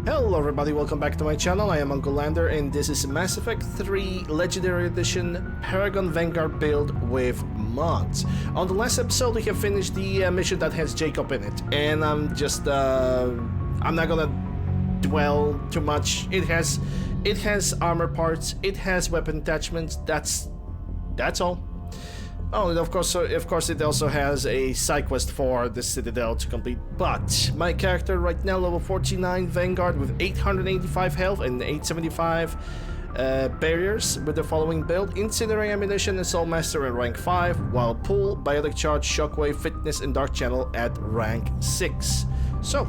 Hello everybody, welcome back to my channel. I am Uncle Lander and this is Mass Effect 3 Legendary Edition Paragon Vanguard build with mods. On the last episode we have finished the mission that has Jacob in it, and I'm not gonna dwell too much. It has armor parts, it has weapon attachments, that's all. Oh, and of course it also has a side quest for the Citadel to complete. But my character right now, level 49 Vanguard with 885 health and 875 barriers with the following build: Incendiary Ammunition and Soul Master at rank 5, while Pull, Biotic Charge, Shockwave, Fitness and Dark Channel at rank 6. So,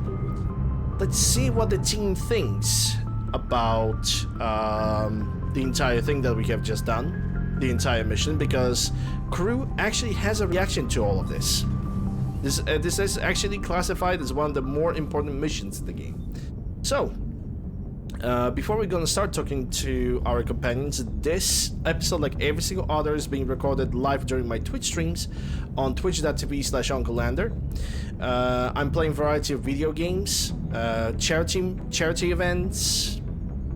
let's see what the team thinks about the entire thing that we have just done, the entire mission, because crew actually has a reaction to all of this. This is actually classified as one of the more important missions in the game. So, before we're gonna start talking to our companions, this episode, like every single other, is being recorded live during my Twitch streams on twitch.tv/UncleLander. I'm playing a variety of video games, charity events,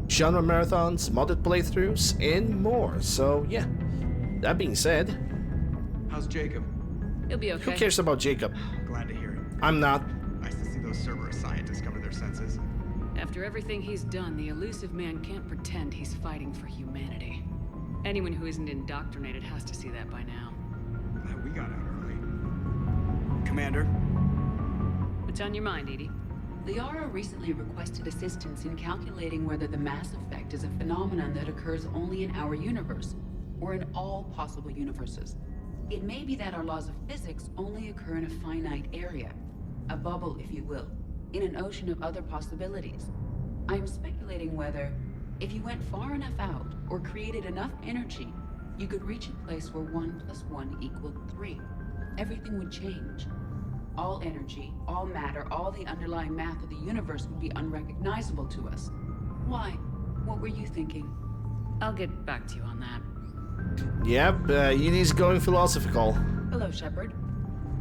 genre marathons, modded playthroughs, and more. So yeah, that being said, how's Jacob? He'll be okay. Who cares about Jacob? Glad to hear it. I'm not. Nice to see those Cerberus scientists come to their senses. After everything he's done, the elusive man can't pretend he's fighting for humanity. Anyone who isn't indoctrinated has to see that by now. Glad we got out early. Commander? What's on your mind, Edie? Liara recently requested assistance in calculating whether the mass effect is a phenomenon that occurs only in our universe, or in all possible universes. It may be that our laws of physics only occur in a finite area, a bubble, if you will, in an ocean of other possibilities. I am speculating whether, if you went far enough out, or created enough energy, you could reach a place where 1 + 1 = 3. Everything would change. All energy, all matter, all the underlying math of the universe would be unrecognizable to us. Why? What were you thinking? I'll get back to you on that. Yep, Edie's going philosophical. Hello, Shepard.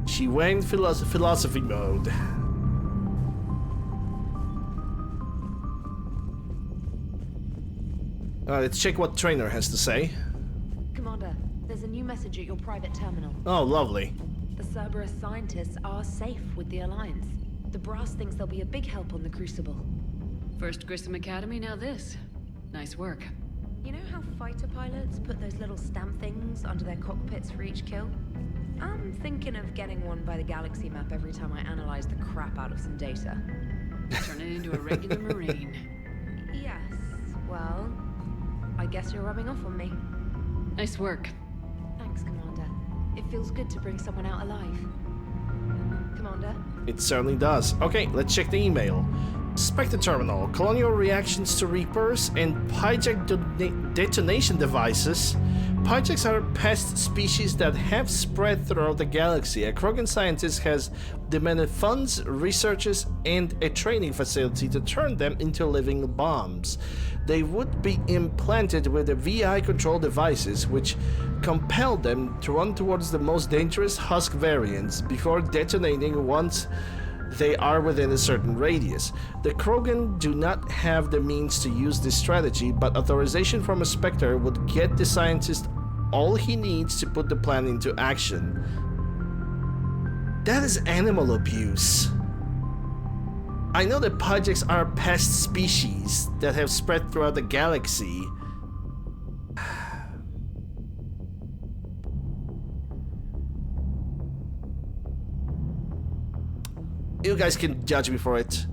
She went philosophy mode. Let's check what Trainer has to say. Commander, there's a new message at your private terminal. Oh, lovely. The Cerberus scientists are safe with the Alliance. The brass thinks they'll be a big help on the Crucible. First Grissom Academy, now this. Nice work. You know how fighter pilots put those little stamp things under their cockpits for each kill? I'm thinking of getting one by the galaxy map every time I analyze the crap out of some data. Turn it into a regular Marine. Yes, well, I guess you're rubbing off on me. Nice work. Thanks, Commander. It feels good to bring someone out alive. Commander? It certainly does. Okay, let's check the email. Spectre Terminal. Colonial reactions to Reapers and Pyjak detonation devices. Pyjaks are pest species that have spread throughout the galaxy. A Krogan scientist has demanded funds, researches, and a training facility to turn them into living bombs. They would be implanted with the VI control devices, which compel them to run towards the most dangerous husk variants before detonating once they are within a certain radius. The Krogan do not have the means to use this strategy, but authorization from a Spectre would get the scientist all he needs to put the plan into action. That is animal abuse. I know that Pyjaks are pest species that have spread throughout the galaxy. You guys can judge me for it.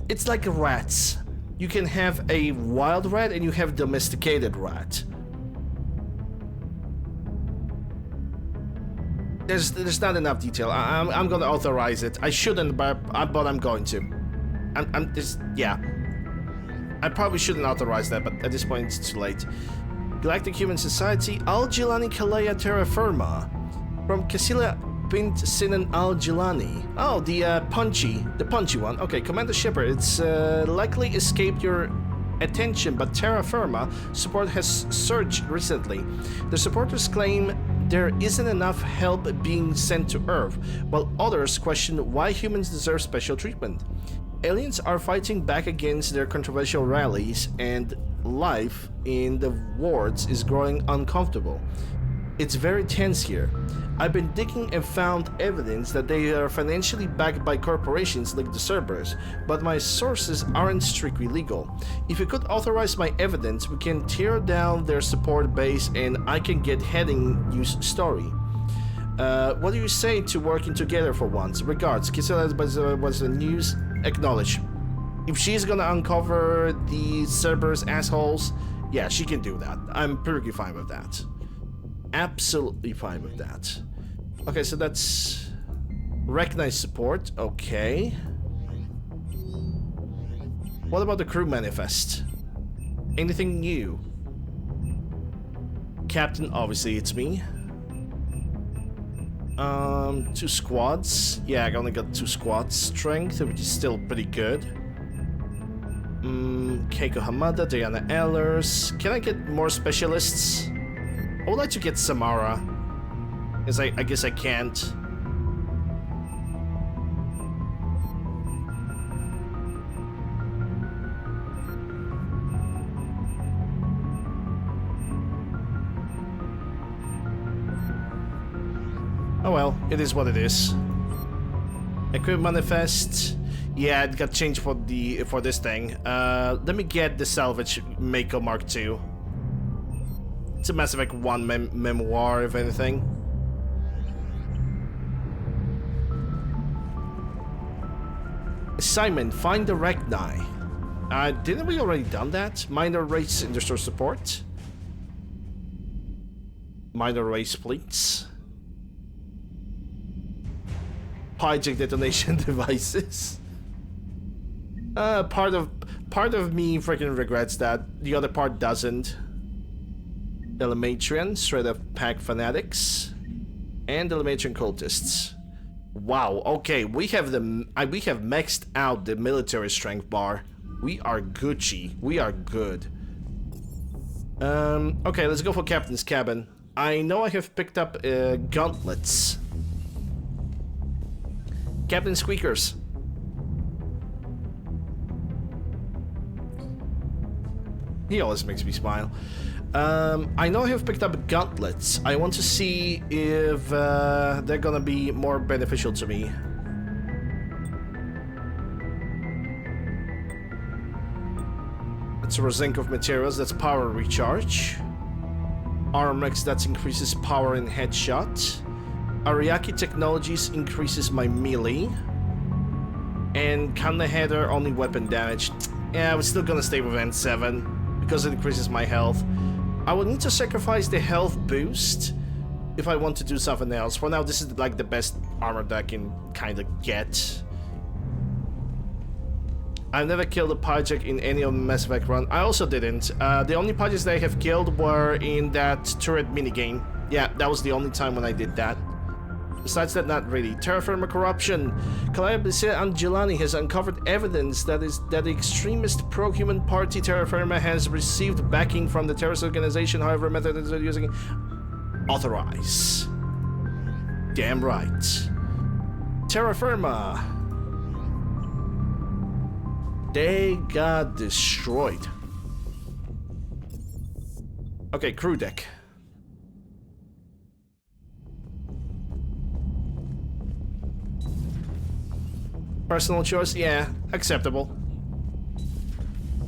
It's like rats. You can have a wild rat and you have domesticated rat. There's not enough detail. I'm gonna authorize it. I shouldn't, but I'm going to. Yeah. I probably shouldn't authorize that, but at this point it's too late. Galactic Human Society, Al-Jilani Kalea Terra Firma. From Casilla Bint Sinan Al-Jilani. Oh, the punchy one. Okay, Commander Shepard, it's likely escaped your attention, but terra firma support has surged recently. The supporters claim there isn't enough help being sent to Earth, while others question why humans deserve special treatment. aliens are fighting back against their controversial rallies, and life in the wards is growing uncomfortable. It's very tense here. I've been digging and found evidence that they are financially backed by corporations like the Cerberus, but my sources aren't strictly legal. If you could authorize my evidence, we can tear down their support base and I can get heading news story. What do you say to working together for once? Regards, Kisela was the news. Acknowledge. If she's gonna uncover the Cerberus assholes, yeah, she can do that. I'm perfectly fine with that. Absolutely fine with that. Okay, so that's recognize support. Okay. What about the crew manifest? Anything new? Captain, obviously it's me. 2 squads. Yeah, I only got 2 squads strength, which is still pretty good. Keiko Hamada, Diana Ehlers. Can I get more specialists? I would like to get Samara. Because I guess I can't. Oh well, it is what it is. Equip manifest. Yeah, it got changed for this thing. Let me get the salvage Mako Mark II. It's a Mass Effect 1 memoir, if anything. Assignment, find the Ragni. Didn't we already done that? Minor race industrial support. Minor race fleets. Hijack detonation devices. Part of me freaking regrets that. The other part doesn't. Delamatrian, straight up pack fanatics, and Delamatrian cultists. Wow. Okay, we have maxed out the military strength bar. We are Gucci. We are good. Okay, let's go for Captain's cabin. I know I have picked up gauntlets. Captain Squeakers. He always makes me smile. I know I have picked up gauntlets. I want to see if they're gonna be more beneficial to me. It's a Rosenkov materials, that's power recharge. Armrex, that increases power and headshot. Ariake Technologies increases my melee. And Kanna Header, only weapon damage. Yeah, we're still gonna stay with N7 because it increases my health. I will need to sacrifice the health boost if I want to do something else. For now, this is like the best armor that I can kind of get. I've never killed a project in any of the Mass Effect run. I also didn't. The only projects that I have killed were in that turret minigame. Yeah, that was the only time when I did that. Besides that, not really. Terraformer corruption. Calabria Angelani has uncovered evidence that the extremist pro-human party Terraformer has received backing from the terrorist organization, however method is using. Authorize. Damn right. Terraformer. They got destroyed. Okay, crew deck. Personal choice? Yeah, acceptable.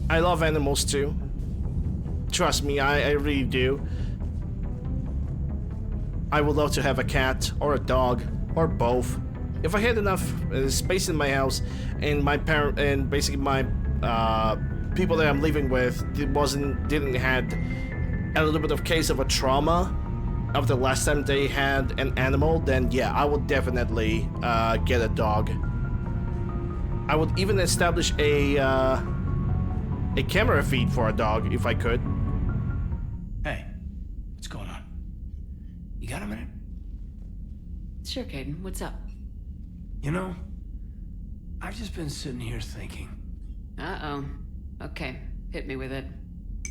I love animals too. Trust me, I really do. I would love to have a cat or a dog or both. If I had enough space in my house and my basically my people that I'm living with didn't had a little bit of case of a trauma of the last time they had an animal, then yeah, I would definitely get a dog. I would even establish a camera feed for a dog if I could. Hey, what's going on? You got a minute? Sure, Caden. What's up? You know, I've just been sitting here thinking. Uh-oh. Okay, hit me with it.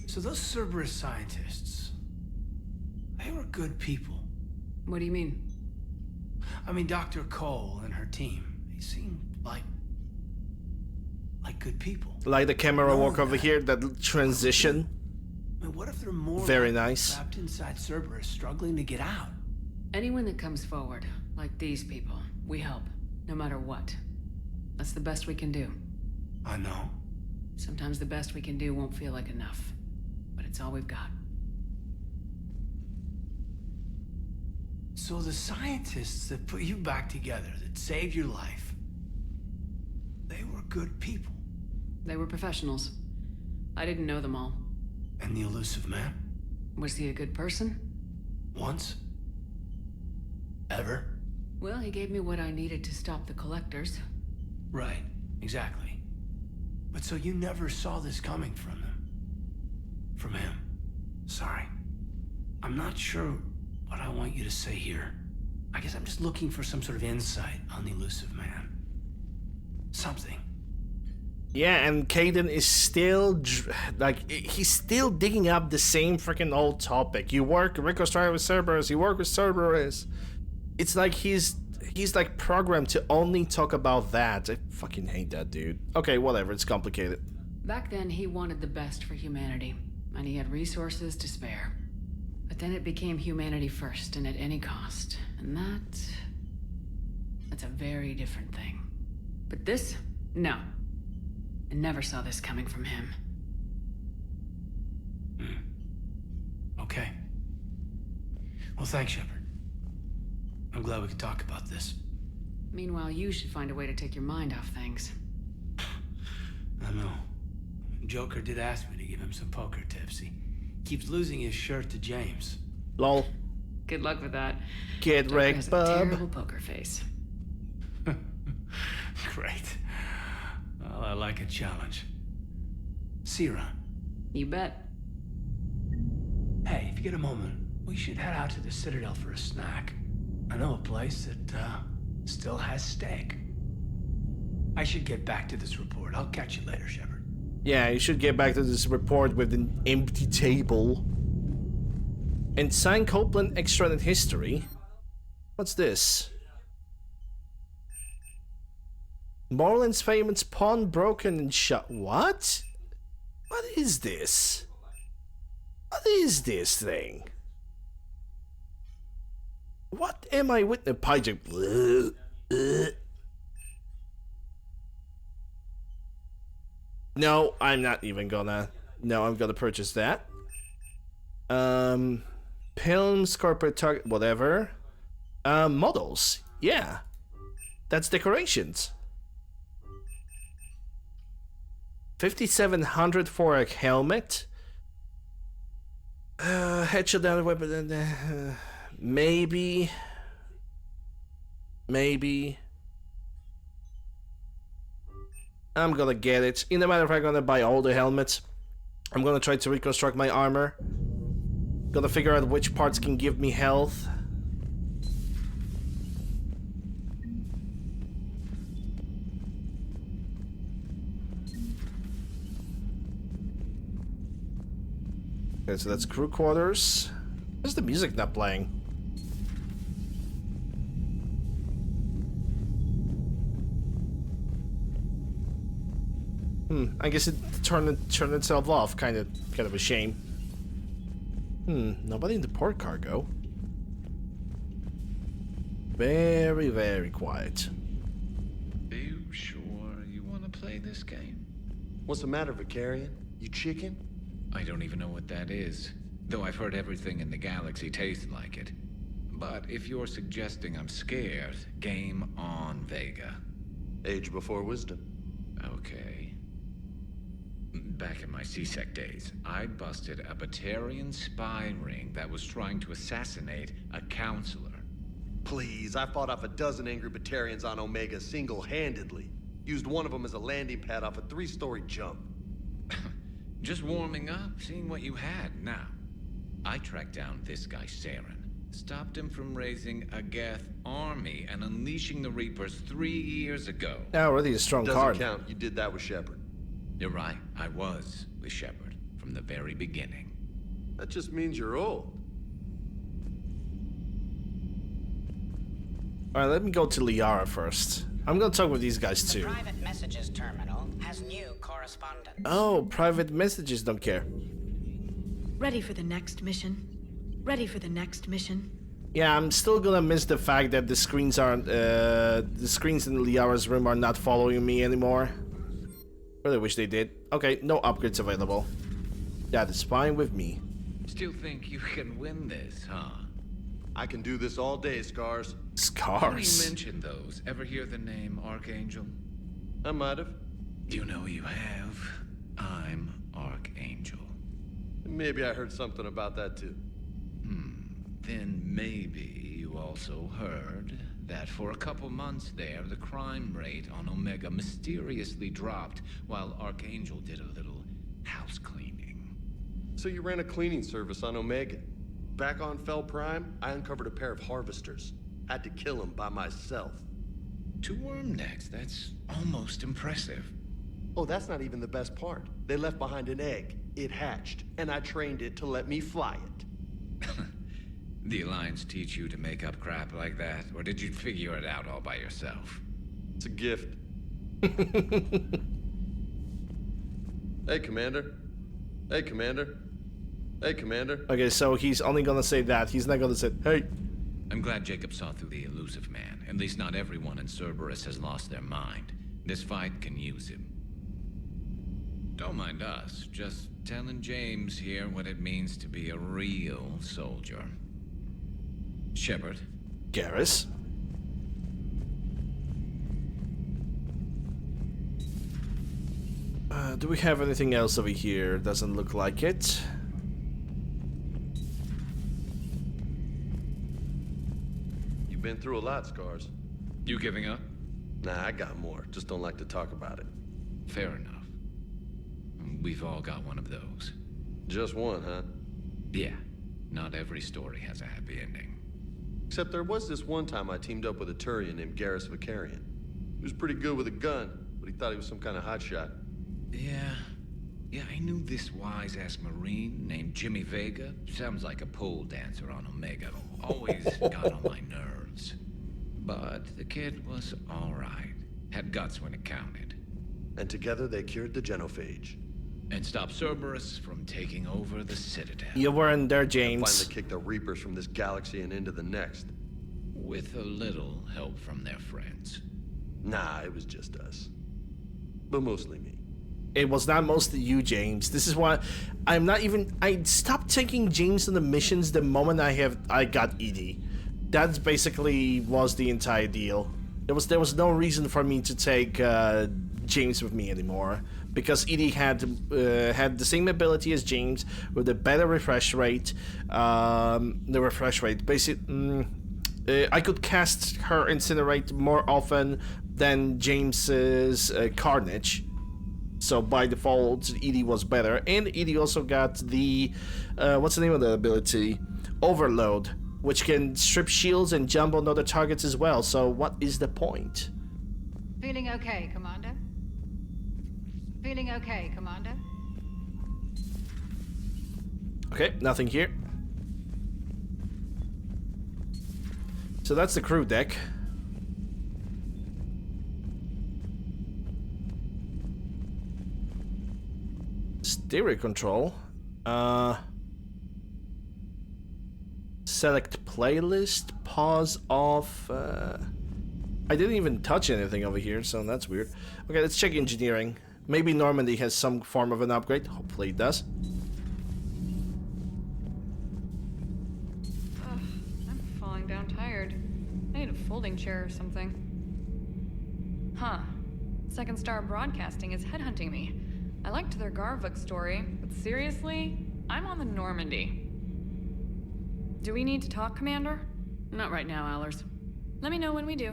So those Cerberus scientists, they were good people. What do you mean? I mean, Dr. Cole and her team, they seemed like like good people. Like the camera No, work over man. here, that transition. I mean, what if they're more Very like nice. trapped inside Cerberus, struggling to get out? Anyone that comes forward, like these people, we help, no matter what. That's the best we can do. I know. Sometimes the best we can do won't feel like enough, but it's all we've got. So the scientists that put you back together, that saved your life, they were good people. They were professionals. I didn't know them all. And the elusive man? Was he a good person? Once? Ever? Well, he gave me what I needed to stop the collectors. Right, exactly. But so you never saw this coming from them? From him? Sorry. I'm not sure what I want you to say here. I guess I'm just looking for some sort of insight on the elusive man. Something. Yeah, and Caden is still, he's still digging up the same freaking old topic. You work reconstruct with Cerberus, you work with Cerberus. It's like he's like programmed to only talk about that. I fucking hate that dude. Okay, whatever, it's complicated. Back then, he wanted the best for humanity, and he had resources to spare. But then it became humanity first, and at any cost. And that's a very different thing. But this? No. I never saw this coming from him. Okay. Well, thanks, Shepard. I'm glad we could talk about this. Meanwhile, you should find a way to take your mind off things. I know. Joker did ask me to give him some poker tips. He keeps losing his shirt to James. Lol. Good luck with that. Get Joker wrecked, has a bub. terrible poker face. Great. Well, I like a challenge. See you around. You bet. Hey, if you get a moment, we should head out to the Citadel for a snack. I know a place that, still has steak. I should get back to this report. I'll catch you later, Shepard. Yeah, you should get back to this report with an empty table. Ensign Copeland Extended History. What's this? Marlin's famous pawn broken and shot. What? What is this? What is this thing? What am I with the pigeon? No, I'm not even gonna. No, I'm gonna purchase that. Films, corporate target, whatever. Models. Yeah. That's decorations. 5,700 for a helmet. Headshot down weapon. Maybe. I'm gonna get it. In the matter of fact, I'm gonna buy all the helmets. I'm gonna try to reconstruct my armor. Gotta figure out which parts can give me health. Okay, so that's crew quarters. Where's the music not playing? I guess it turned itself off. Kind of a shame. Nobody in the port cargo. Very, very quiet. Are you sure you want to play this game? What's the matter, Vicarian? You chicken? I don't even know what that is, though I've heard everything in the galaxy tastes like it. But if you're suggesting I'm scared, game on, Vega. Age before wisdom. Okay. Back in my C-Sec days, I busted a Batarian spy ring that was trying to assassinate a counselor. Please, I fought off a dozen angry Batarians on Omega single-handedly. Used one of them as a landing pad off a 3-story jump. Just warming up, seeing what you had. Now, I tracked down this guy, Saren. Stopped him from raising a Geth army and unleashing the Reapers 3 years ago. Already a strong Doesn't card. count. You did that with Shepard. You're right, I was with Shepard from the very beginning. That just means you're old. Alright, let me go to Liara first. I'm gonna talk with these guys too. Private messages terminal has new correspondence. Oh, private messages don't care. Ready for the next mission. Ready for the next mission. Yeah, I'm still gonna miss the fact that the screens aren't, the screens in Liara's room are not following me anymore. Really wish they did. Okay, no upgrades available. That is fine with me. Still think you can win this, huh? I can do this all day, Scars. Funny you Scars. mention those. Ever hear the name Archangel? I might have. You know you have. I'm Archangel. Maybe I heard something about that too. Then maybe you also heard that for a couple months there, the crime rate on Omega mysteriously dropped while Archangel did a little house cleaning. So you ran a cleaning service on Omega. Back on Fel Prime, I uncovered a pair of harvesters. Had to kill them by myself. 2 worm necks, that's almost impressive. Oh, that's not even the best part. They left behind an egg. It hatched, and I trained it to let me fly it. The Alliance teach you to make up crap like that, or did you figure it out all by yourself? It's a gift. Hey, Commander. Hey, Commander. Hey, Commander. Okay, so he's only gonna say that. He's not gonna say, hey. I'm glad Jacob saw through the elusive man. At least not everyone in Cerberus has lost their mind. This fight can use him. Don't mind us, just telling James here what it means to be a real soldier. Shepard. Garrus. Do we have anything else over here? Doesn't look like it. You've been through a lot, Scars. You giving up? Nah, I got more. Just don't like to talk about it. Fair enough. We've all got one of those. Just one, huh? Yeah, not every story has a happy ending. Except there was this one time I teamed up with a Turian named Garrus Vicarian. He was pretty good with a gun, but he thought he was some kind of hotshot. Yeah, I knew this wise-ass Marine named Jimmy Vega. Sounds like a pole dancer on Omega. Always got on my nerves. But the kid was all right. Had guts when it counted. And together they cured the genophage. And stopped Cerberus from taking over the Citadel. You weren't there, James. Finally kicked the Reapers from this galaxy and into the next. With a little help from their friends. Nah, it was just us. But mostly me. It was not mostly you, James. This is why I'm not even. I stopped taking James on the missions the moment I got Edie. That's basically was the entire deal. There was no reason for me to take James with me anymore because Edie had the same ability as James with a better refresh rate. The refresh rate, basically. I could cast her Incinerate more often than James's Carnage. So by default, Edie was better. And Edie also got the... what's the name of the ability? Overload, which can strip shields and jump on other targets as well. So what is the point? Feeling okay, Commander? Feeling okay, Commander? Okay, nothing here. So that's the crew deck. Stereo control. Select playlist. Pause off. I didn't even touch anything over here, so that's weird. Okay, let's check engineering. Maybe Normandy has some form of an upgrade. Hopefully it does. I'm falling down tired. I need a folding chair or something. Huh. Second Star Broadcasting is headhunting me. I liked their Garvuk story, but seriously, I'm on the Normandy. Do we need to talk, Commander? Not right now, Allers. Let me know when we do.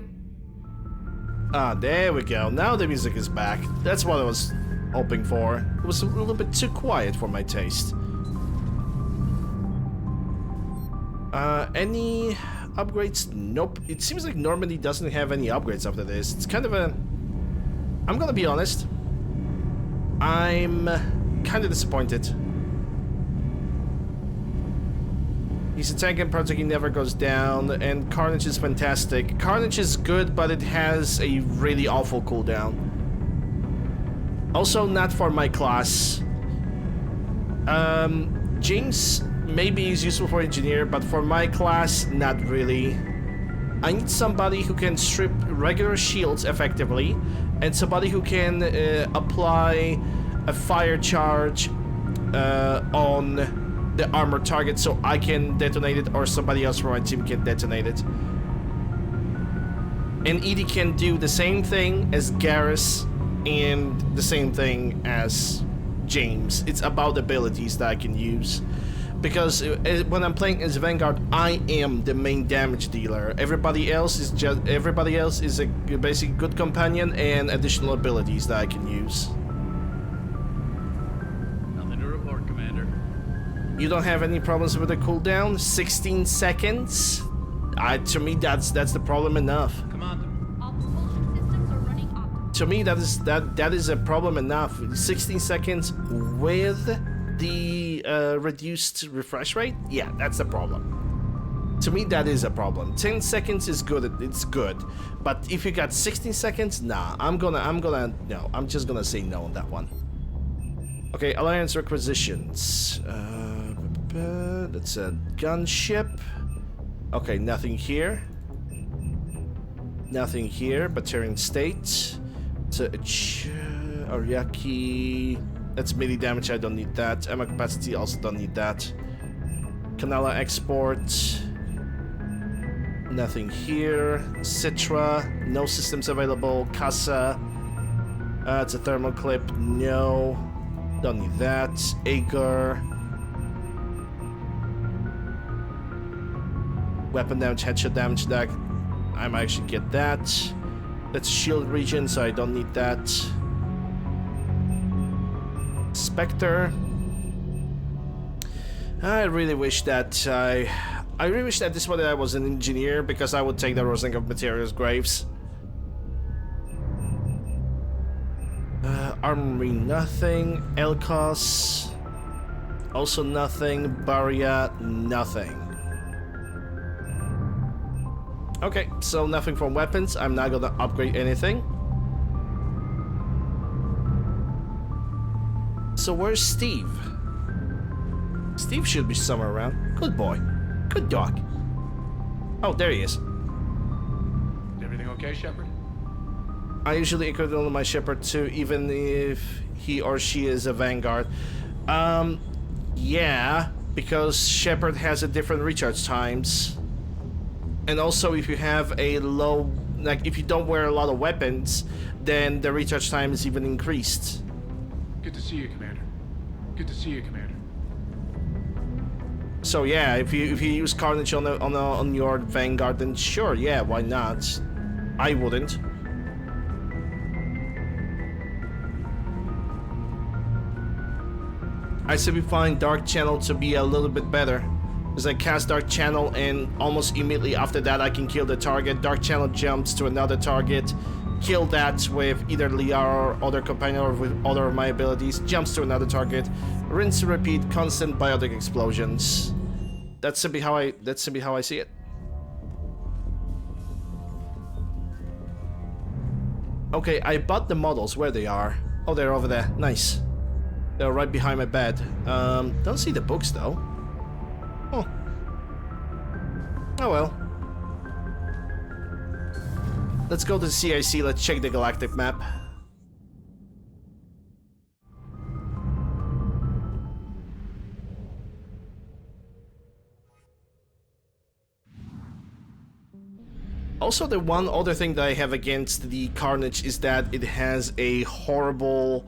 Ah, there we go. Now the music is back. That's what I was hoping for. It was a little bit too quiet for my taste. Any upgrades? Nope. It seems like Normandy doesn't have any upgrades after this. It's kind of a... I'm gonna be honest. I'm kind of disappointed. He's a tank and project, he never goes down, and Carnage is fantastic. Carnage is good, but it has a really awful cooldown. Also, not for my class. James maybe is useful for engineer, but for my class, not really. I need somebody who can strip regular shields effectively, and somebody who can apply a fire charge on the armored target so I can detonate it, or somebody else from my team can detonate it. And Edie can do the same thing as Garrus and the same thing as James. It's about abilities that I can use. Because when I'm playing as Vanguard, I am the main damage dealer. Everybody else is a basic good companion and additional abilities that I can use. Nothing to report, Commander. You don't have any problems with the cooldown? 16 seconds? To me, that's the problem enough. Commander. All propulsion systems are running optimally. To me, that is a problem enough. 16 seconds with the reduced refresh rate? Yeah, that's a problem. To me, that is a problem. 10 seconds is good, it's good. But if you got 16 seconds, nah, I'm just gonna say no on that one. Okay, Alliance requisitions. That's a gunship. Okay, nothing here. Nothing here, Batarian State. Ariaki. That's melee damage, I don't need that. Ammo capacity, also don't need that. Canala export. Nothing here. Citra, no systems available. Casa. It's a thermal clip, no. Don't need that. Agar. Weapon damage, headshot damage, that I might actually get that. That's shield region, so I don't need that. Spectre. I really wish that this one I was an engineer, because I would take the Rosling of Materials Graves. Armory, nothing. Elkos, also nothing. Baria, nothing. Okay, so nothing from weapons. I'm not gonna upgrade anything. So where's Steve? Steve should be somewhere around. Good boy. Good dog. Oh, there he is. Is everything okay, Shepard? I usually equip all of my Shepard too, even if he or she is a Vanguard. Yeah, because Shepard has a different recharge times. And also, if you have a low, like if you don't wear a lot of weapons, then the recharge time is even increased. Good to see you, Commander. Good to see you, Commander. So yeah, if you use Carnage on your Vanguard, then sure, yeah, why not? I wouldn't. I simply find Dark Channel to be a little bit better. Because I cast Dark Channel and almost immediately after that I can kill the target. Dark Channel jumps to another target, kill that with either Liara or other companion or with other of my abilities, jumps to another target, rinse and repeat, constant biotic explosions. That's simply how I see it. Okay, I bought the models where they are. Oh, they're over there. Nice. They're right behind my bed. Don't see the books though. Oh. Oh well. Let's go to the CIC, let's check the galactic map. Also, the one other thing that I have against the Carnage is that it has a horrible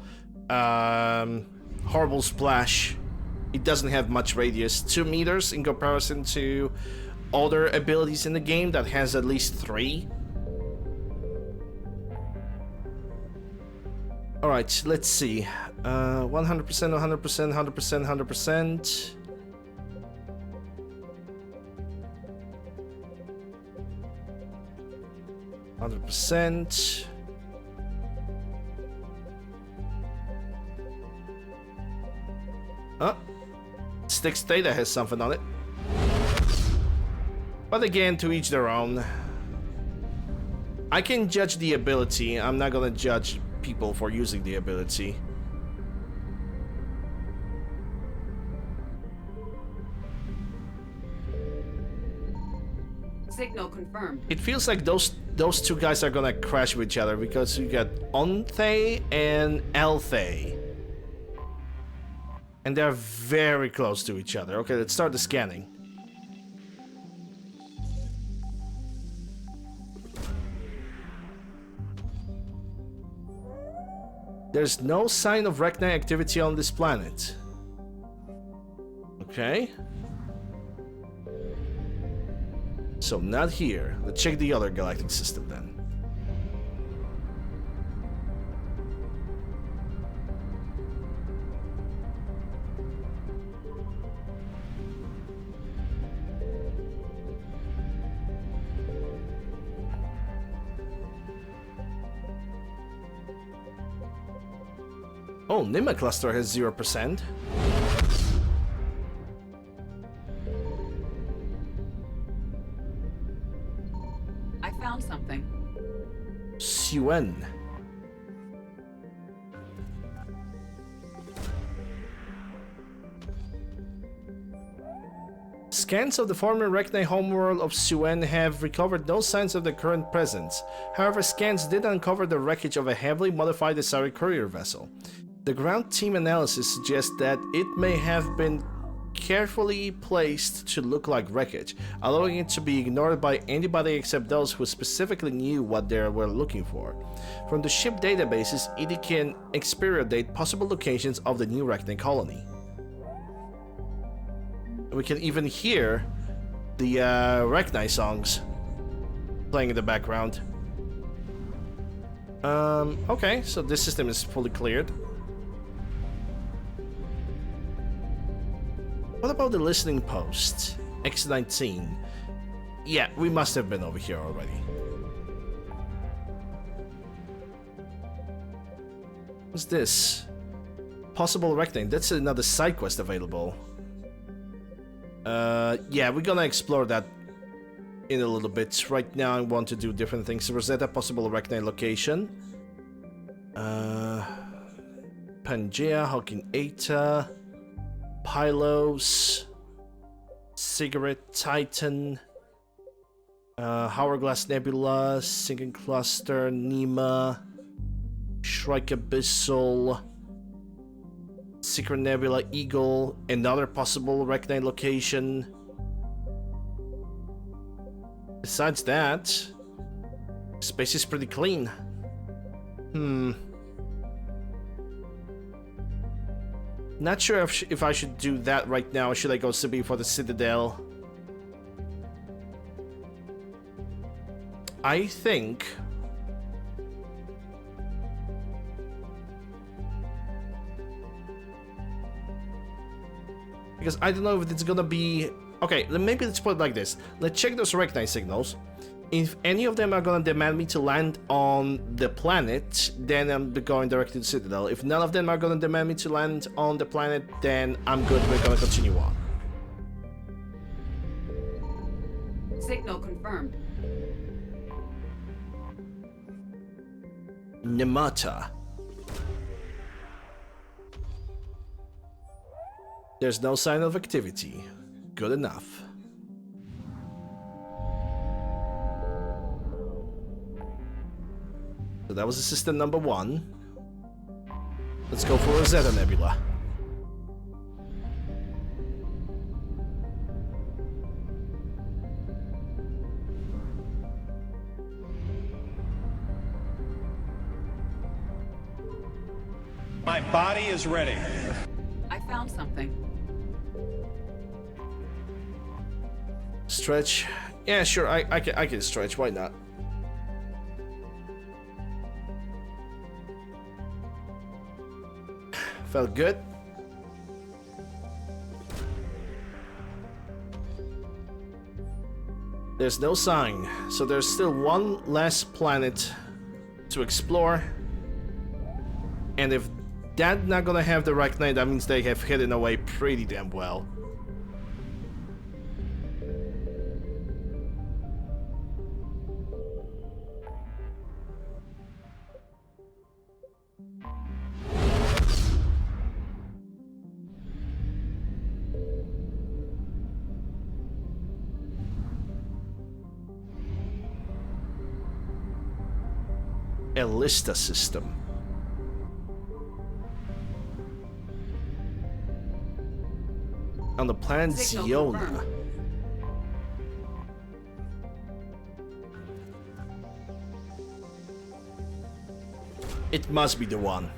splash. It doesn't have much radius, 2 meters in comparison to other abilities in the game that has at least 3. Alright, let's see. 100%, 100%, 100%, 100%. 100%. Oh, Styx data has something on it. But again, to each their own. I can judge the ability, I'm not gonna judge people for using the ability. Signal confirmed. It feels like those two guys are gonna crash with each other because you got Onthay and Althay. And they're very close to each other. Okay, let's start the scanning. There's no sign of Rachni activity on this planet. Okay. So not here. Let's check the other galactic system then. Oh, Nima cluster has 0%. I found something. Suen. Scans of the former Rachni homeworld of Suen have recovered no signs of the current presence. However, scans did uncover the wreckage of a heavily modified Asari courier vessel. The ground team analysis suggests that it may have been carefully placed to look like wreckage, allowing it to be ignored by anybody except those who specifically knew what they were looking for. From the ship databases, it can experience possible locations of the new Rachni colony. We can even hear the Rachni songs playing in the background. Okay, so this system is fully cleared. What about the listening post? X19. Yeah, we must have been over here already. What's this? Possible Rachni. That's another side quest available. Yeah, we're gonna explore that in a little bit. Right now I want to do different things. Rosetta, possible Rachni location. Pangea, Hawking Eta, Pylos, Cigarette Titan, Hourglass Nebula, Sinking Cluster, Nima, Shrike Abyssal, Secret Nebula, Eagle, another possible Rachni location. Besides that, space is pretty clean. Not sure if I should do that right now, or should I go simply for the Citadel? I think... because I don't know if it's gonna be... Okay, maybe let's put it like this. Let's check those Rachni signals. If any of them are gonna demand me to land on the planet, then I'm going directly to Citadel. If none of them are gonna demand me to land on the planet, then I'm good, we're gonna continue on. Signal confirmed. Nemata. There's no sign of activity. Good enough. So that was assistant number 1. Let's go for Rosetta Nebula. My body is ready. I found something. Stretch. Yeah, sure, I can stretch, why not? Felt good. There's no sign, so there's still one less planet to explore. And if that's not gonna have the Rachni, that means they have hidden away pretty damn well. Elista system. On the planet Ziona. It must be the one.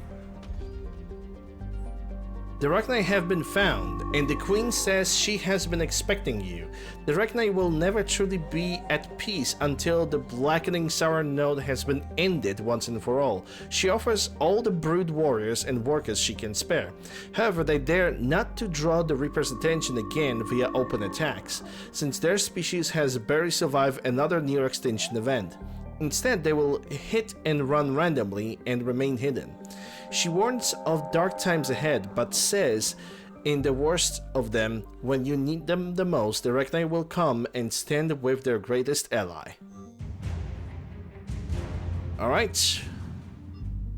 The Rachni have been found, and the Queen says she has been expecting you. The Rachni will never truly be at peace until the blackening sour node has been ended once and for all. She offers all the brood warriors and workers she can spare. However, they dare not to draw the Reaper's attention again via open attacks, since their species has barely survived another near-extinction event. Instead, they will hit and run randomly and remain hidden. She warns of dark times ahead, but says, in the worst of them, when you need them the most, the Rachni will come and stand with their greatest ally. Alright.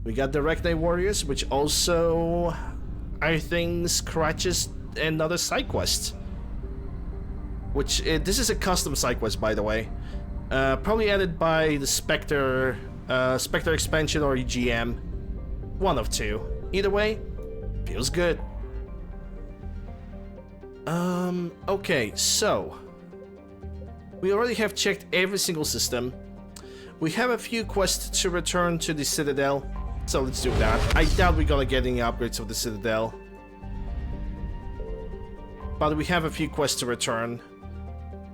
We got the Rachni warriors, which also, I think, scratches another side quest. Which, this is a custom side quest, by the way. Probably added by the Spectre expansion or EGM. One of two. Either way, feels good. Okay, so we already have checked every single system. We have a few quests to return to the Citadel, so let's do that. I doubt we're gonna get any upgrades of the Citadel, but we have a few quests to return.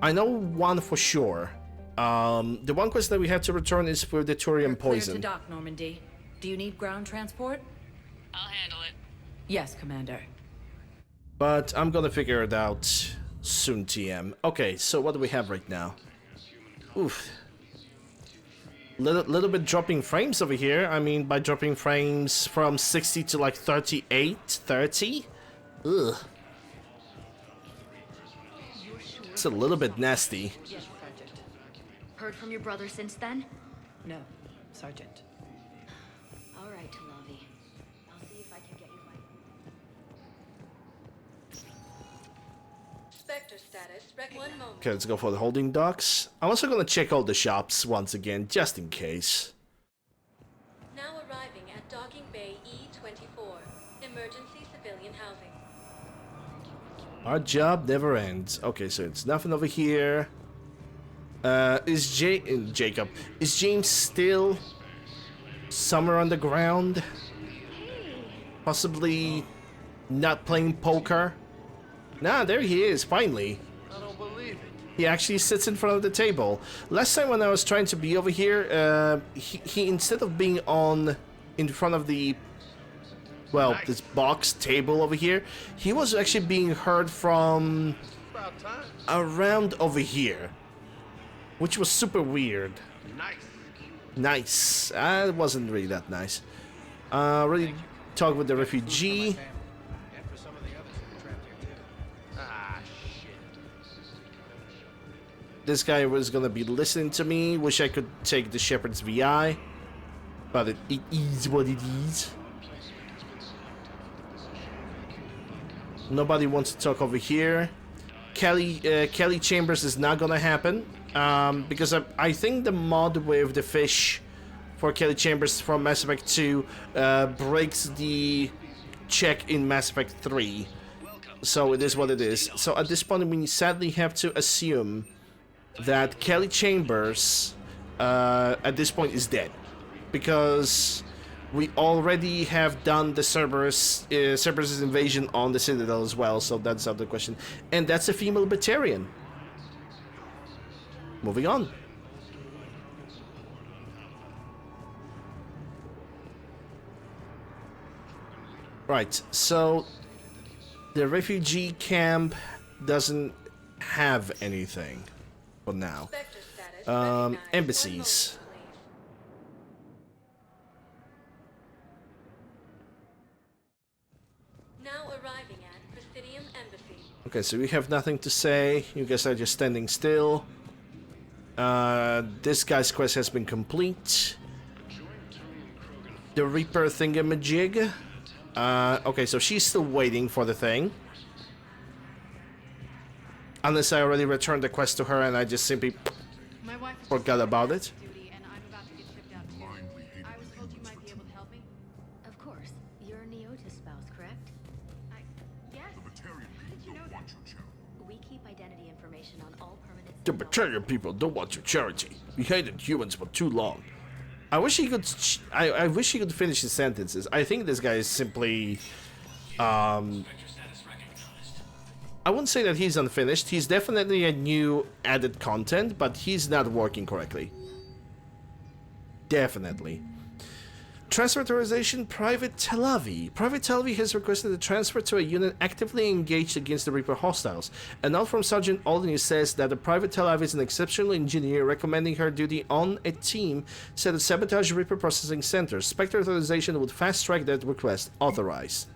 I know one for sure. The one quest that we have to return is for the thorium poison. Clear to dock, Normandy. Do you need ground transport? I'll handle it. Yes, Commander. But I'm gonna figure it out soon, TM. Okay, so what do we have right now? Oof. Little bit dropping frames over here. I mean, by dropping frames from 60 to like 38, 30? Ugh. It's a little bit nasty. Yes, Sergeant. Heard from your brother since then? No, Sergeant. All right, Lovey. I'll see if I can get you Spectre status. One moment. Okay, let's go for the holding docks. I'm also gonna check all the shops once again, just in case. Now arriving at Docking Bay E24. Emergency civilian housing. Our job never ends. Okay, so it's nothing over here. Is Jacob? Is James still somewhere on the ground? Possibly not playing poker? Nah, there he is, finally. I don't believe it. He actually sits in front of the table. Last time when I was trying to be over here, he instead of being in front of the, well, nice. This box table over here, he was actually being heard from around over here, which was super weird. Nice. It wasn't really that nice. Already talked with the refugee. This guy was gonna be listening to me. Wish I could take the Shepherd's VI, but it is what it is. Nobody wants to talk over here. Kelly Chambers is not gonna happen because I think the mod with the fish for Kelly Chambers from Mass Effect 2 breaks the check in Mass Effect 3. So it is what it is. So at this point, we sadly have to assume that Kelly Chambers at this point is dead, because we already have done the Cerberus' invasion on the Citadel as well, so that's out of the question. And that's a female Batarian. Moving on. Right, so the refugee camp doesn't have anything for now. Embassies. Now arriving at Presidium Embassy. Okay, so we have nothing to say. You guys are just standing still. This guy's quest has been complete. The Reaper thingamajig. Okay, so she's still waiting for the thing. Unless I already returned the quest to her and I just simply forgot about it. Neota's spouse, correct? Yes. The Batarian people don't want your charity. We keep identity information on all permanent... The Batarian people don't want your charity. We hated humans for too long. I wish he could... I wish he could finish his sentences. I think this guy is simply... I wouldn't say that he's unfinished. He's definitely a new added content, but he's not working correctly. Definitely. Transfer authorization, Private Tel Aviv. Private Tel Aviv has requested a transfer to a unit actively engaged against the Reaper hostiles. A note from Sergeant Aldeny says that the Private Tel Aviv is an exceptional engineer, recommending her duty on a team set to sabotage Reaper processing centers. Spectre authorization would fast-track that request. Authorized.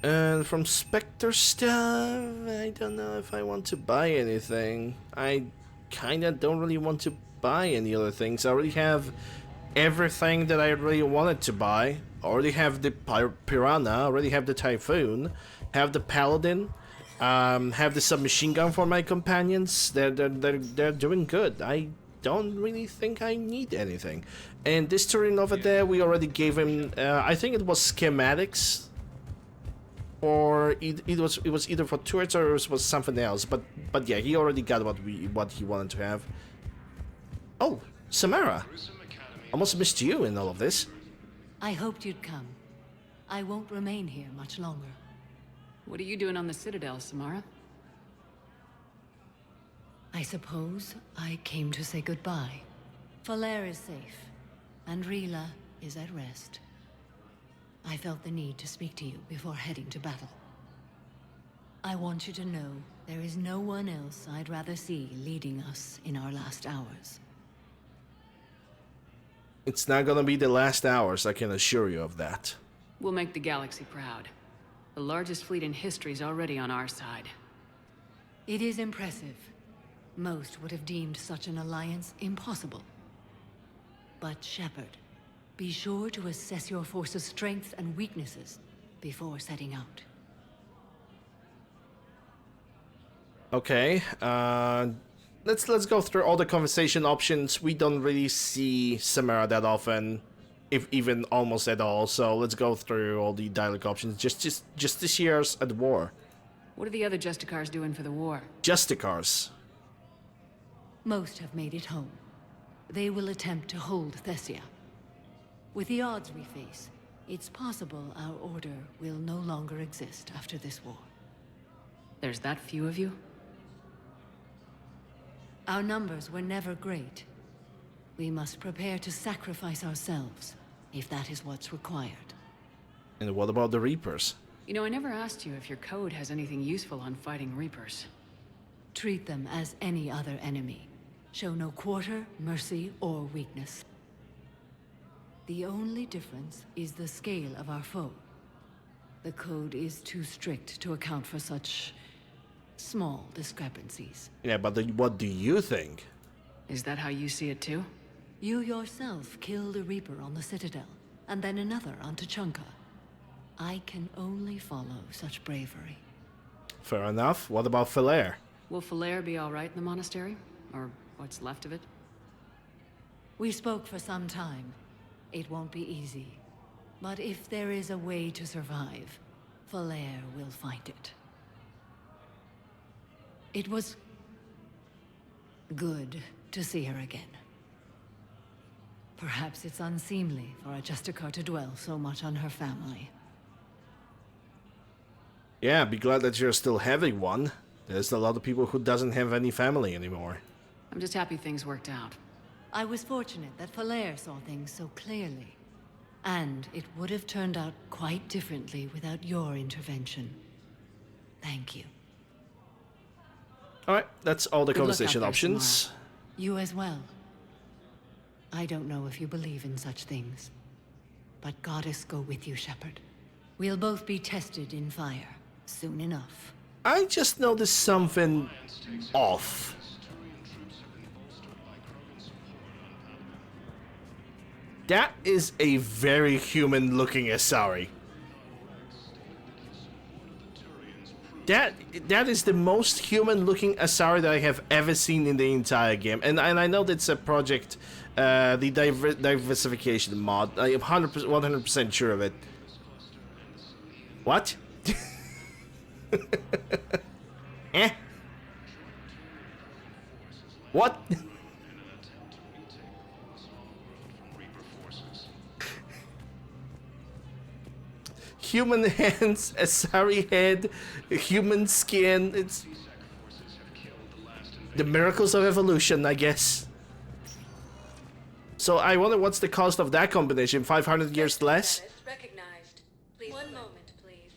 And from Spectre stuff, I don't know if I want to buy anything. I kinda don't really want to buy any other things. I already have everything that I really wanted to buy. I already have the Piranha, I already have the Typhoon, have the Paladin, have the submachine gun for my companions. They're doing good. I don't really think I need anything. And this Turin over there, we already gave him, I think it was schematics. Or it was either for turrets or it was something else, but yeah, he already got what he wanted to have. Oh, Samara, almost missed you in all of this. I hoped you'd come. I won't remain here much longer. What are you doing on the Citadel, Samara? I suppose I came to say goodbye. Falair is safe, and Rila is at rest. I felt the need to speak to you before heading to battle. I want you to know there is no one else I'd rather see leading us in our last hours. It's not gonna be the last hours, I can assure you of that. We'll make the galaxy proud. The largest fleet in history is already on our side. It is impressive. Most would have deemed such an alliance impossible. But Shepard, be sure to assess your force's strengths and weaknesses before setting out. Okay, let's go through all the conversation options. We don't really see Samara that often, if even almost at all. So let's go through all the dialogue options. Just this year's at war. What are the other Justicars doing for the war? Justicars. Most have made it home. They will attempt to hold Thessia. With the odds we face, it's possible our order will no longer exist after this war. There's that few of you? Our numbers were never great. We must prepare to sacrifice ourselves, if that is what's required. And what about the Reapers? You know, I never asked you if your code has anything useful on fighting Reapers. Treat them as any other enemy. Show no quarter, mercy, or weakness. The only difference is the scale of our foe. The code is too strict to account for such small discrepancies. Yeah, but what do you think? Is that how you see it too? You yourself killed a Reaper on the Citadel, and then another on Tuchanka. I can only follow such bravery. Fair enough. What about Falair? Will Falair be alright in the monastery? Or what's left of it? We spoke for some time. It won't be easy. But if there is a way to survive, Falair will find it. It was good to see her again. Perhaps it's unseemly for a Justicar to dwell so much on her family. Yeah, be glad that you're still having one. There's a lot of people who doesn't have any family anymore. I'm just happy things worked out. I was fortunate that Falair saw things so clearly. And it would have turned out quite differently without your intervention. Thank you. Alright, that's all the Good luck conversation out there, options. Samara. You as well. I don't know if you believe in such things. But Goddess go with you, Shepard. We'll both be tested in fire, soon enough. I just noticed something off. That is a very human-looking Asari. That is the most human-looking Asari that I have ever seen in the entire game, and I know that's a project, the diversification mod. I am 100% sure of it. What? Eh? What? Human hands, Asari head, human skin. It's the miracles of evolution, I guess. So I wonder what's the cost of that combination? 500 years less? Recognized. Please. One moment, please.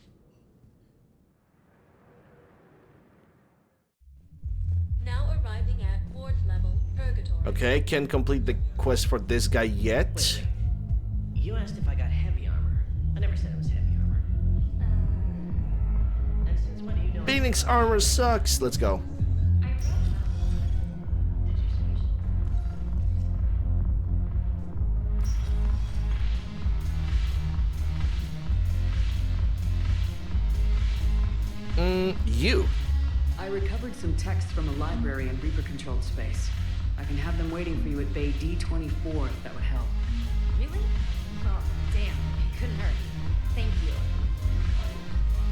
Now arriving at ward level purgatory. Okay, can't complete the quest for this guy yet. Wait. You asked if I got heavy armor. I never said it was heavy armor. And since when do you know? Phoenix armor sucks. Let's go. You. I recovered some texts from a library in Reaper-controlled space. I can have them waiting for you at Bay D-24 if that would help. Really? Oh, damn. It couldn't hurt. Thank you.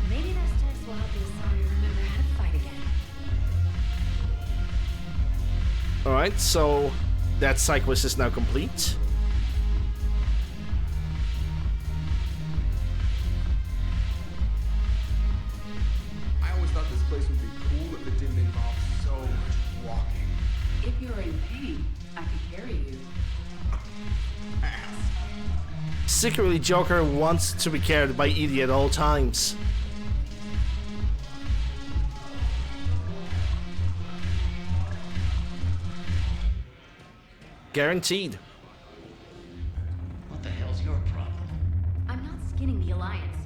Maybe those texts will help the Asari remember how to fight again. Alright, so that side quest is now complete. I always thought this place would be cool if it didn't involve so much walking. If you're in pain, I could carry you. Secretly, Joker wants to be carried by Edie at all times. Guaranteed. What the hell's your problem? I'm not skinning the Alliance.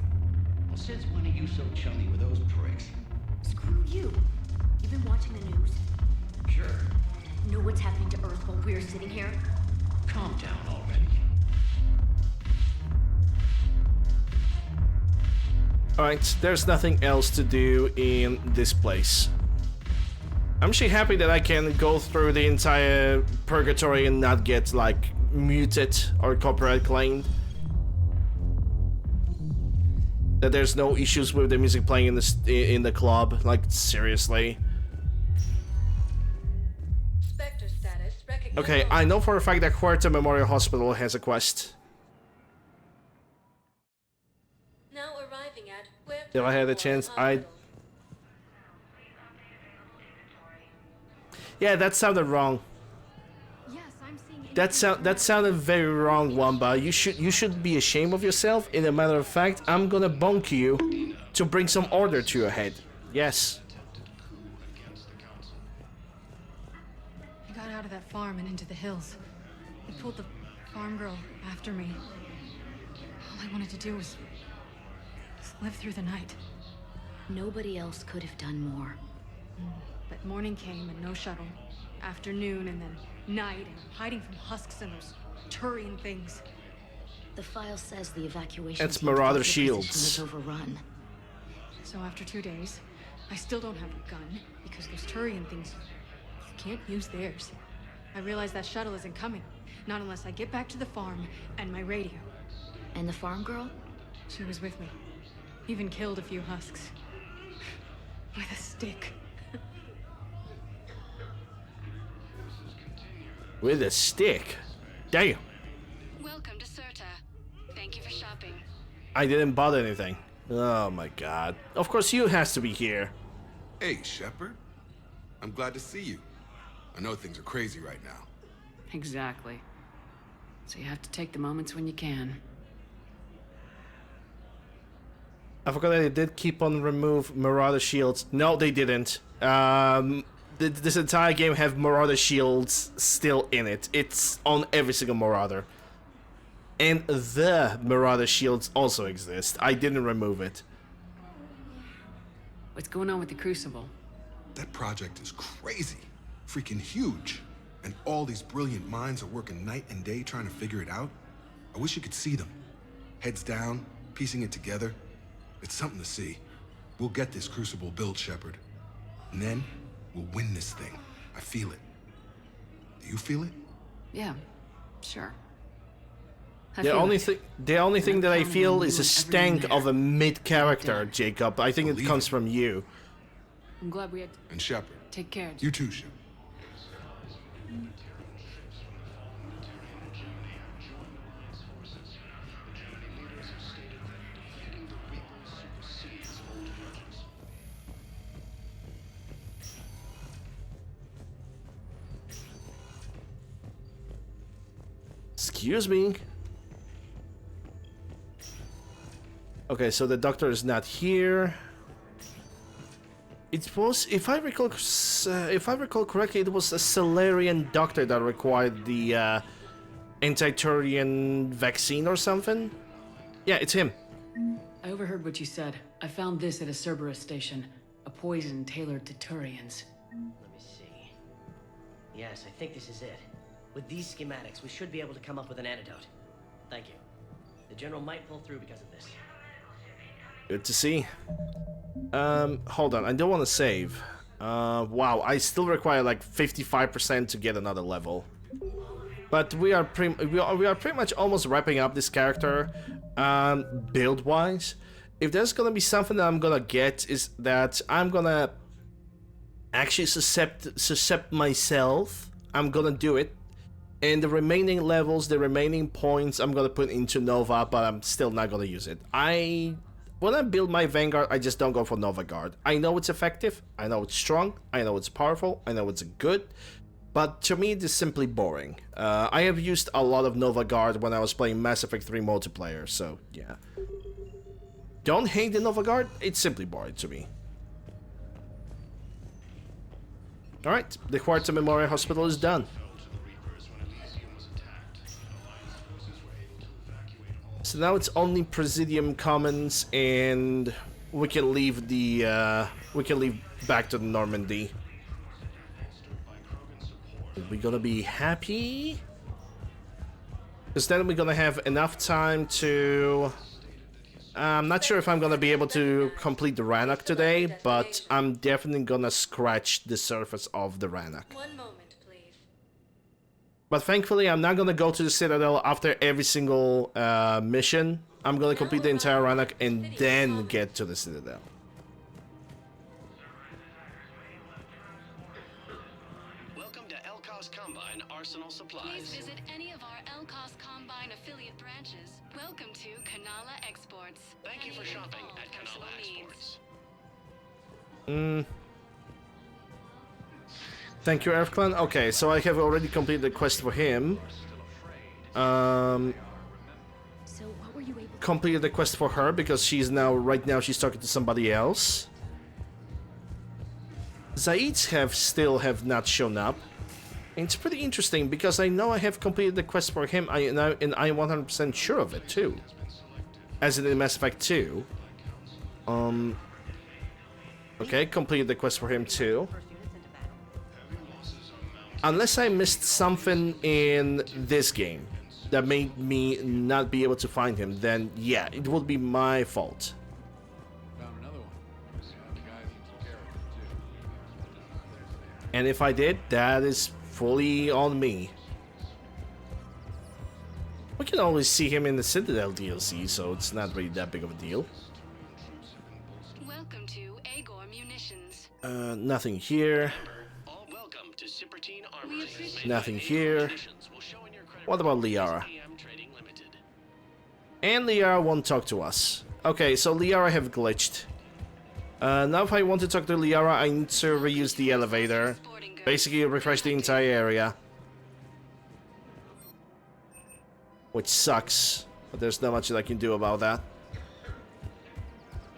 Well, since when are you so chummy with those pricks? Screw you. You've been watching the news. Sure. Know what's happening to Earth while we're sitting here? Calm down already. Alright, there's nothing else to do in this place. I'm actually happy that I can go through the entire purgatory and not get, like, muted or copyright claimed. That there's no issues with the music playing in the club, like, seriously. Spectre status recognized. Okay, I know for a fact that Huerta Memorial Hospital has a quest. Now arriving at Huerta If I had a chance, I'd... Yeah, that sounded wrong. Yes, I'm seeing That sounded very wrong, Wamba. You should be ashamed of yourself. In a matter of fact, I'm gonna bonk you to bring some order to your head. Yes. I got out of that farm and into the hills. They pulled the farm girl after me. All I wanted to do was just live through the night. Nobody else could have done more. But morning came and no shuttle. Afternoon and then night, and I'm hiding from husks and those Turian things. The file says the evacuation. It's Marauder Shields. Is overrun. So after 2 days, I still don't have a gun because those Turian things, you can't use theirs. I realize that shuttle isn't coming, not unless I get back to the farm and my radio. And the farm girl? She was with me. Even killed a few husks. With a stick. With a stick? Damn. Welcome to Serta. Thank you for shopping. I didn't bother anything. Oh my god. Of course you has to be here. Hey, Shepard. I'm glad to see you. I know things are crazy right now. Exactly. So you have to take the moments when you can. I forgot that they did keep on remove Marauder Shields. No, they didn't. This entire game have Marauder Shields still in it. It's on every single Marauder. And the Marauder Shields also exist. I didn't remove it. What's going on with the Crucible? That project is crazy. Freaking huge. And all these brilliant minds are working night and day trying to figure it out. I wish you could see them. Heads down, piecing it together. It's something to see. We'll get this Crucible built, Shepard. And then, we'll win this thing. I feel it. Do you feel it? Yeah, sure. The only thing that I feel is a stank of a mid character, Jacob. I think it comes from you. I'm glad we had. And Shepard. Take care. You too, Shepard. Excuse me. Okay, so the doctor is not here. It was, if I recall correctly, it was a Solarian doctor that required the anti-Turian vaccine or something. Yeah, it's him. I overheard what you said. I found this at a Cerberus station. A poison tailored to Turians. Let me see. Yes, I think this is it. With these schematics, we should be able to come up with an antidote. Thank you. The General might pull through because of this. Good to see. Hold on, I don't want to save. Wow, I still require like 55% to get another level. But we are pretty much almost wrapping up this character, build-wise. If there's gonna be something that I'm gonna get, is that I'm gonna actually suscept myself. I'm gonna do it. And the remaining levels, the remaining points, I'm gonna put into Nova, but I'm still not gonna use it. When I build my Vanguard, I just don't go for Nova Guard. I know it's effective, I know it's strong, I know it's powerful, I know it's good, but to me it is simply boring. I have used a lot of Nova Guard when I was playing Mass Effect 3 multiplayer, so yeah. Don't hate the Nova Guard, it's simply boring to me. Alright, the Huerta Memorial Hospital is done. So now it's only Presidium Commons, and we can leave back to Normandy. Are we gonna be happy? Because then we're gonna have enough time to... I'm not sure if I'm gonna be able to complete the Rannoch today, but I'm definitely gonna scratch the surface of the Rannoch. One moment, please. But thankfully, I'm not gonna go to the Citadel after every single mission. I'm gonna complete the entire Rannoch and then get to the Citadel. Welcome to Elcos Combine Arsenal Supplies. Please visit any of our Elcos Combine affiliate branches. Welcome to Kanala Exports. Thank you for shopping at Kanala Exports. Thank you, Earthclan. Okay, so I have already completed the quest for him. So what were you able to Completed the quest for her because right now she's talking to somebody else. Zaids still have not shown up. And it's pretty interesting because I know I have completed the quest for him, and I'm 100% sure of it too. As in Mass Effect 2. Okay, completed the quest for him too. Unless I missed something in this game that made me not be able to find him, then yeah, it would be my fault. Found another one. The guy who took care of it, too. And if I did, that is fully on me. We can always see him in the Citadel DLC, so it's not really that big of a deal. Welcome to Agor Munitions. Nothing here. Nothing here. What about Liara? And Liara won't talk to us. Okay, so Liara have glitched. Now if I want to talk to Liara, I need to reuse the elevator. Basically refresh the entire area. Which sucks, but there's not much that I can do about that.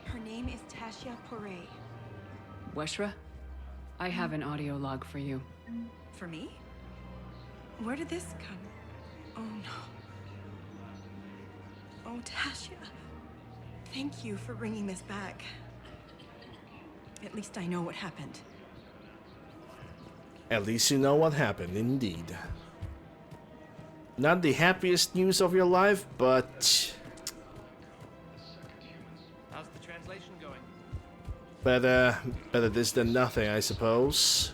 Her name is Tasha Poray. Weshra, I have an audio log for you. For me? Where did this come? Oh no. Oh, Tasha. Thank you for bringing this back. At least I know what happened. At least you know what happened, indeed. Not the happiest news of your life, but... How's the translation going? Better this than nothing, I suppose.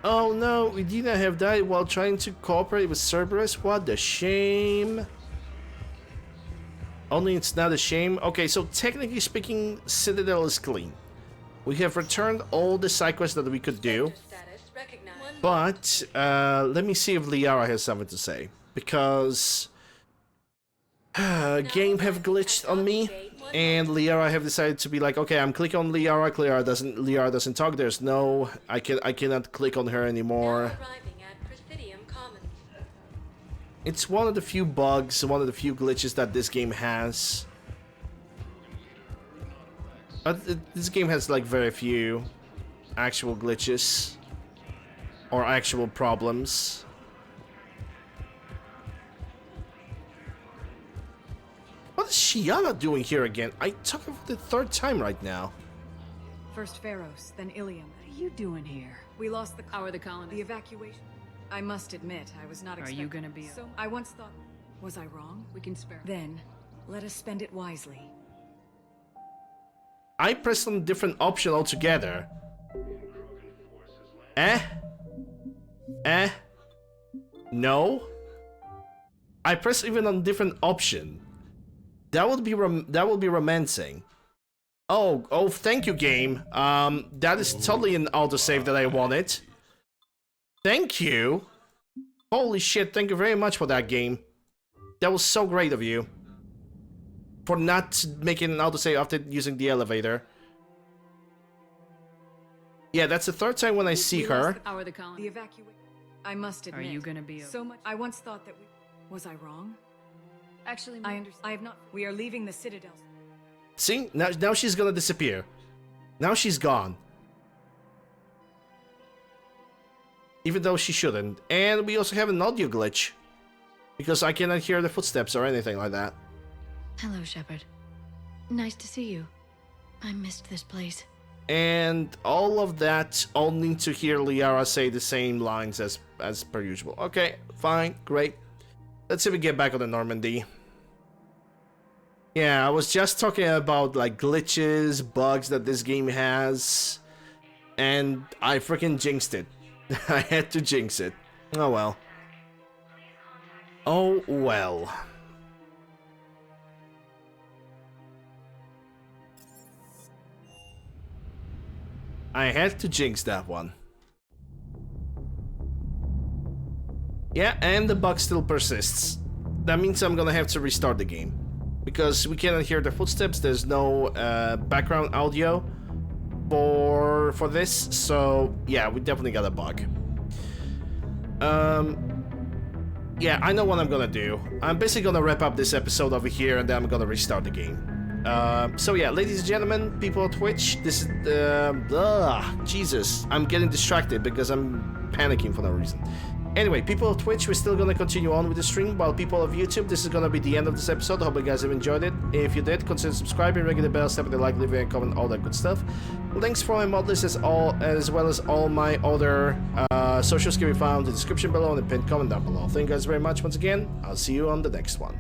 Oh no, Udina have died while trying to cooperate with Cerberus? What a shame. Only it's not a shame. Okay, so technically speaking, Citadel is clean. We have returned all the side quests that we could do. But, let me see if Liara has something to say. Because... game have glitched on me. And Liara have decided to be like, okay, I'm clicking on Liara. Liara doesn't talk. There's no... I cannot click on her anymore. It's one of the few bugs, one of the few glitches that this game has. This game has like very few actual glitches or actual problems. What is Shiana doing here again? I talk for the third time right now. First Pharos, then Ilium. What are you doing here? We lost the... How are the colonists? The evacuation. I must admit, I was not expecting... Are you gonna be... So, I once thought... Was I wrong? We can spare... Then, let us spend it wisely. I pressed on a different option altogether. No? I pressed even on a different option. That would be romancing. Oh, thank you, game. That is totally an autosave that I wanted. Thank you. Holy shit, thank you very much for that, game. That was so great of you. For not making an autosave after using the elevator. Yeah, that's the third time when I see her. How are the colonists? The evacuation. I must admit. Are you gonna be... So much... I once thought that we... Was I wrong? Actually, I understand. I have not... We are leaving the Citadel. See? Now she's gonna disappear. Now she's gone. Even though she shouldn't. And we also have an audio glitch. Because I cannot hear the footsteps or anything like that. Hello, Shepard. Nice to see you. I missed this place. And all of that only to hear Liara say the same lines as per usual. Okay, fine, great. Let's see if we get back on the Normandy. Yeah, I was just talking about like glitches, bugs that this game has. And I freaking jinxed it. I had to jinx it. Oh well. Oh well. I had to jinx that one. Yeah, and the bug still persists. That means I'm gonna have to restart the game. Because we cannot hear the footsteps, there's no background audio for this, so yeah, we definitely got a bug. Yeah, I know what I'm gonna do. I'm basically gonna wrap up this episode over here and then I'm gonna restart the game. So yeah, ladies and gentlemen, people on Twitch, this is Jesus, I'm getting distracted because I'm panicking for no reason. Anyway, people of Twitch, we're still gonna continue on with the stream, while people of YouTube, this is gonna be the end of this episode. I hope you guys have enjoyed it. If you did, consider subscribing, ringing the bell, stepping the like, leaving a comment, all that good stuff. Links for my Modlists as well as all my other socials can be found in the description below and the pinned comment down below. Thank you guys very much once again. I'll see you on the next one.